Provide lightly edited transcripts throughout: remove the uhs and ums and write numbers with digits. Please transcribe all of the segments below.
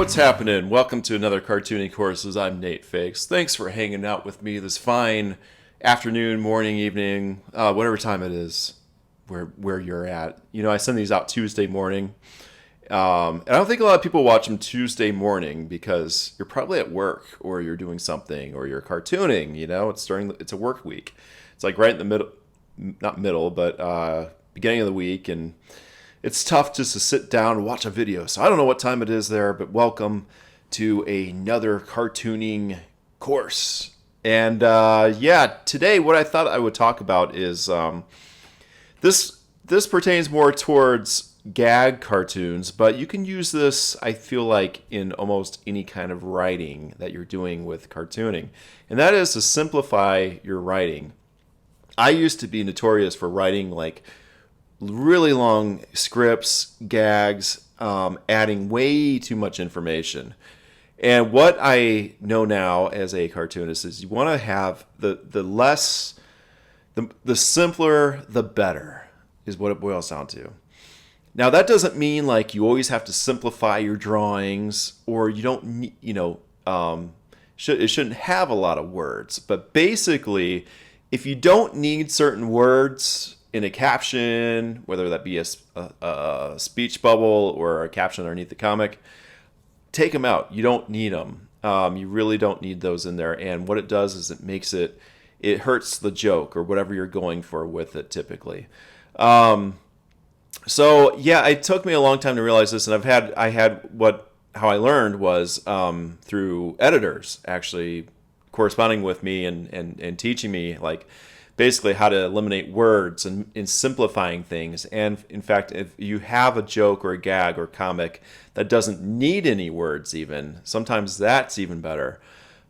what's happening? Welcome to another Cartooning Courses. I'm Nate Fakes. Thanks for hanging out with me this fine afternoon, morning, evening, whatever time it is where you're at. You know, I send these out Tuesday morning. And I don't think a lot of people watch them Tuesday morning because you're probably at work or you're doing something or you're cartooning. You know, it's a work week. It's like right in the middle, not middle, but beginning of the week, and it's tough just to sit down and watch a video. So I don't know what time it is there, but welcome to another cartooning course. And today what I thought I would talk about is this pertains more towards gag cartoons, but you can use this, I feel like, in almost any kind of writing that you're doing with cartooning. And that is to simplify your writing. I used to be notorious for writing like really long scripts, gags, adding way too much information. And what I know now as a cartoonist is you want to have the simpler, the better, is what it boils down to. Now, that doesn't mean like you always have to simplify your drawings, or you don't need, it shouldn't have a lot of words. But basically, if you don't need certain words in a caption, whether that be a speech bubble or a caption underneath the comic, take them out. You don't need them. You really don't need those in there. And what it does is it hurts the joke or whatever you're going for with it typically. So yeah, it took me a long time to realize this, and how I learned was through editors actually corresponding with me and teaching me like basically how to eliminate words and in simplifying things. And in fact, if you have a joke or a gag or comic that doesn't need any words, even sometimes that's even better.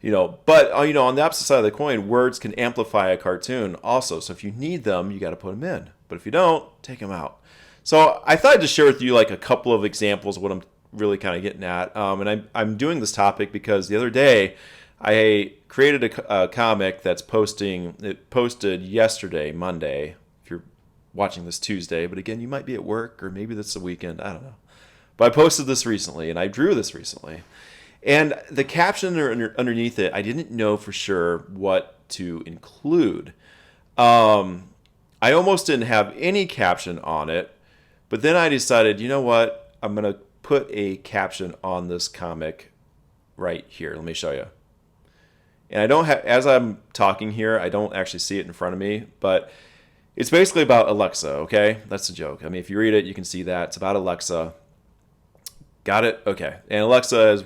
But on the opposite side of the coin, words can amplify a cartoon also. So if you need them, you got to put them in. But if you don't, take them out. So I thought I'd just share with you like a couple of examples of what I'm really kind of getting at. And I'm doing this topic because the other day I created a comic that's posted yesterday, Monday, if you're watching this Tuesday. But again, you might be at work or maybe that's the weekend. I don't know. But I posted this recently and I drew this recently. And the caption underneath it, I didn't know for sure what to include. I almost didn't have any caption on it. But then I decided, you know what? I'm going to put a caption on this comic right here. Let me show you. And I don't have, as I'm talking here, I don't actually see it in front of me, but it's basically about Alexa, okay? That's the joke. I mean, if you read it, you can see that. It's about Alexa. Got it? Okay. And Alexa, as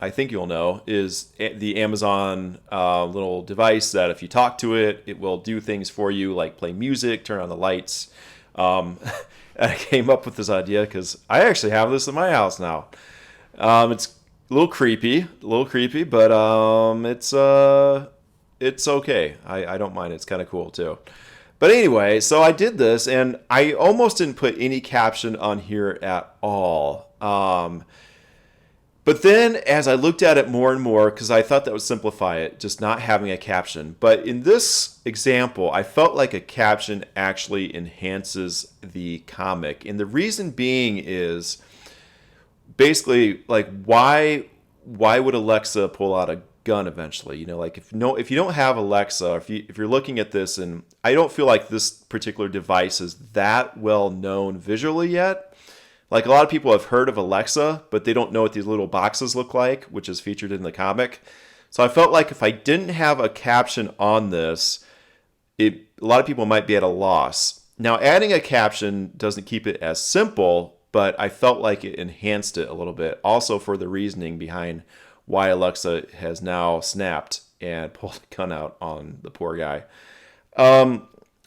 I think you'll know, is the Amazon little device that if you talk to it, it will do things for you, like play music, turn on the lights. I came up with this idea because I actually have this in my house now. It's a little creepy, but it's okay. I don't mind. It's kind of cool too. But anyway, so I did this, and I almost didn't put any caption on here at all. But then as I looked at it more and more, because I thought that would simplify it, just not having a caption. But in this example, I felt like a caption actually enhances the comic. And the reason being is basically like why would Alexa pull out a gun eventually? Like if you don't have Alexa, if you're looking at this, and I don't feel like this particular device is that well known visually yet. Like a lot of people have heard of Alexa, but they don't know what these little boxes look like, which is featured in the comic. So I felt like if I didn't have a caption on this, a lot of people might be at a loss. Now, adding a caption doesn't keep it as simple, but I felt like it enhanced it a little bit. Also for the reasoning behind why Alexa has now snapped and pulled a gun out on the poor guy.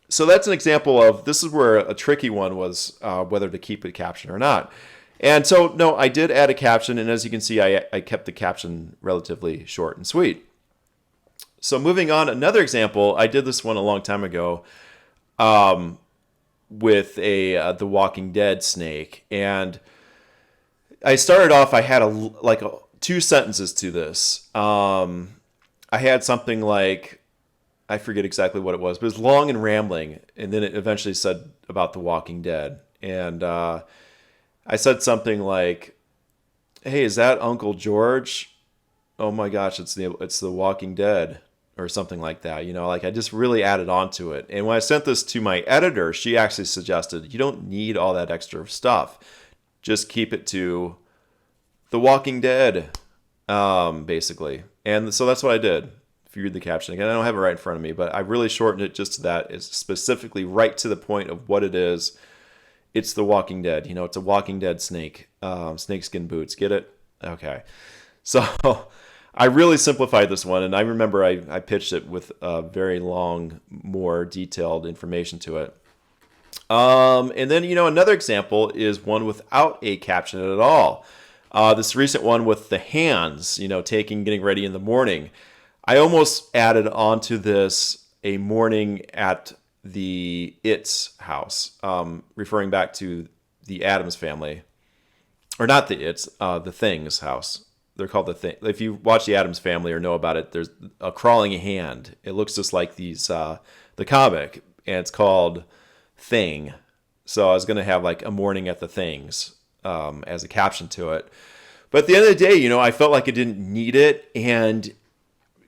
So that's an example of, this is where a tricky one was whether to keep a caption or not. And so, no, I did add a caption, and as you can see, I kept the caption relatively short and sweet. So moving on, another example, I did this one a long time ago with the Walking Dead snake. And I started off, I had two sentences to this. I had something like, I forget exactly what it was, but it was long and rambling. And then it eventually said about The Walking Dead. And I said something like, hey, is that Uncle George? Oh my gosh, it's the Walking Dead or something like that. Like I just really added on to it. And when I sent this to my editor, she actually suggested you don't need all that extra stuff. Just keep it to the Walking Dead, basically. And so that's what I did. If you read the caption again, I don't have it right in front of me, but I really shortened it just to that. It's specifically right to the point of what it is. It's the Walking Dead. It's a Walking Dead snake. Snakeskin boots. Get it? Okay. So I really simplified this one, and I remember I pitched it with very long, more detailed information to it. And then, another example is one without a caption at all. This recent one with the hands, getting ready in the morning. I almost added onto this a morning at the It's house, referring back to the Addams family. Or not the It's, the Things house. They're called the Thing. If you watch the Addams family or know about it, there's a crawling hand. It looks just like the comic, and it's called Thing. So I was going to have like a morning at the Things as a caption to it. But at the end of the day, I felt like I didn't need it. And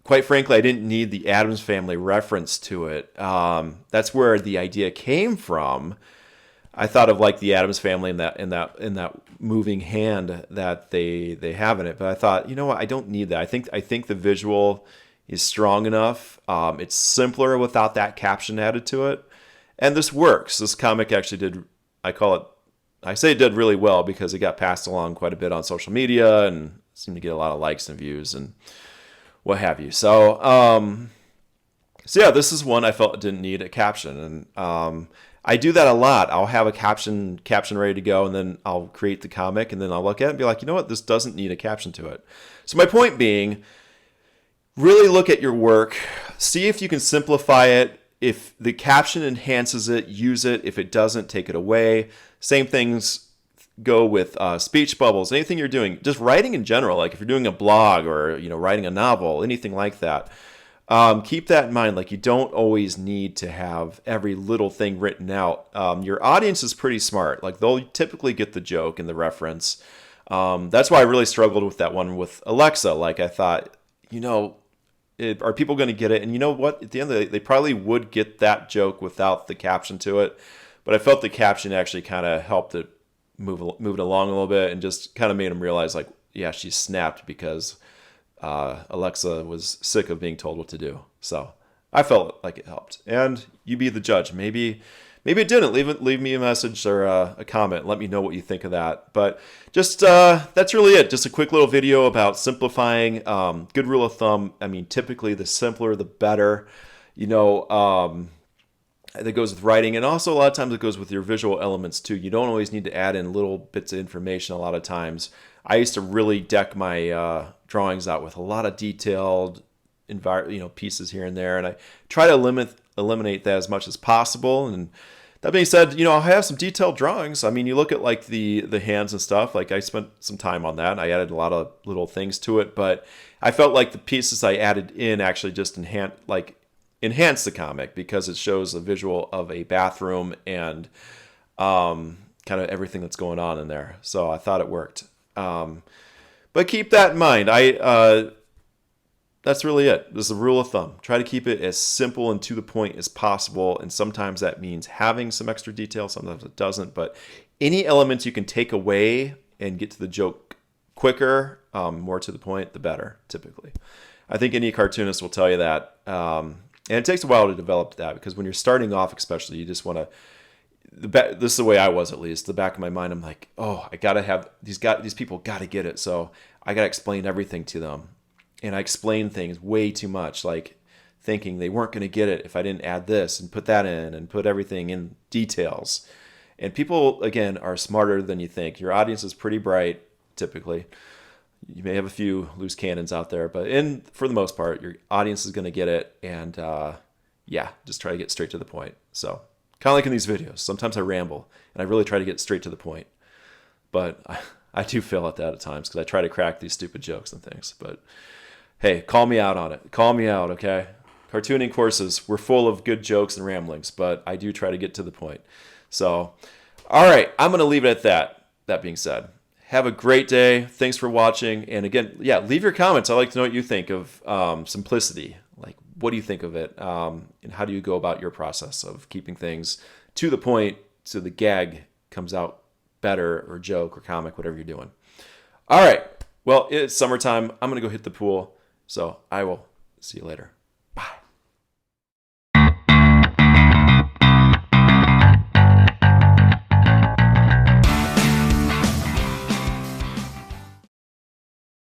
quite frankly, I didn't need the Addams family reference to it. That's where the idea came from. I thought of like the Addams family in that moving hand that they have in it. But I thought, what? I don't need that. I think the visual is strong enough. It's simpler without that caption added to it. And this works. This comic actually did, I say it did really well because it got passed along quite a bit on social media and seemed to get a lot of likes and views and what have you. So yeah, this is one I felt didn't need a caption. And I do that a lot. I'll have a caption ready to go, and then I'll create the comic, and then I'll look at it and be like, you know what, this doesn't need a caption to it. So my point being, really look at your work, see if you can simplify it. If the caption enhances it, use it. If it doesn't, take it away. Same things go with speech bubbles, anything you're doing, just writing in general. Like if you're doing a blog or writing a novel, anything like that. Keep that in mind. Like you don't always need to have every little thing written out. Your audience is pretty smart. Like they'll typically get the joke and the reference. That's why I really struggled with that one with Alexa. Like I thought, are people going to get it? And you know what? At the end of the day, they probably would get that joke without the caption to it. But I felt the caption actually kind of helped it move it along a little bit and just kind of made them realize, like, yeah, she snapped because Alexa was sick of being told what to do. So I felt like it helped. And you be the judge. Maybe it didn't. Leave me a message or a comment. Let me know what you think of that. But just that's really it. Just a quick little video about simplifying. Good rule of thumb. I mean, typically the simpler the better. That goes with writing, and also a lot of times it goes with your visual elements too. You don't always need to add in little bits of information. A lot of times, I used to really deck my drawings out with a lot of detailed, pieces here and there, and I try to eliminate that as much as possible. And that being said, I have some detailed drawings. I mean, you look at like the hands and stuff. Like I spent some time on that. I added a lot of little things to it, but I felt like the pieces I added in actually just enhance the comic because it shows a visual of a bathroom and kind of everything that's going on in there. So I thought it worked. But keep that in mind. That's really it. This is a rule of thumb. Try to keep it as simple and to the point as possible. And sometimes that means having some extra detail. Sometimes it doesn't. But any elements you can take away and get to the joke quicker, more to the point, the better, typically. I think any cartoonist will tell you that. And it takes a while to develop that because when you're starting off, especially, you just want to. This is the way I was, at least. The back of my mind, I'm like, oh, I gotta have these people gotta get it, so I gotta explain everything to them, and I explained things way too much, like thinking they weren't gonna get it if I didn't add this and put that in and put everything in details. And people, again, are smarter than you think. Your audience is pretty bright, typically. You may have a few loose cannons out there, but for the most part, your audience is gonna get it, and just try to get straight to the point. So. Kind of like in these videos. Sometimes I ramble, and I really try to get straight to the point. But I do fail at that at times because I try to crack these stupid jokes and things. But hey, call me out on it. Call me out, okay? Cartooning courses, we're full of good jokes and ramblings, but I do try to get to the point. So, all right, I'm going to leave it at that. That being said, Have a great day. Thanks for watching. And again, yeah, leave your comments. I'd like to know what you think of simplicity. Like, what do you think of it? And how do you go about your process of keeping things to the point so the gag comes out better, or joke or comic, whatever you're doing. All right. Well, it's summertime. I'm going to go hit the pool. So I will see you later.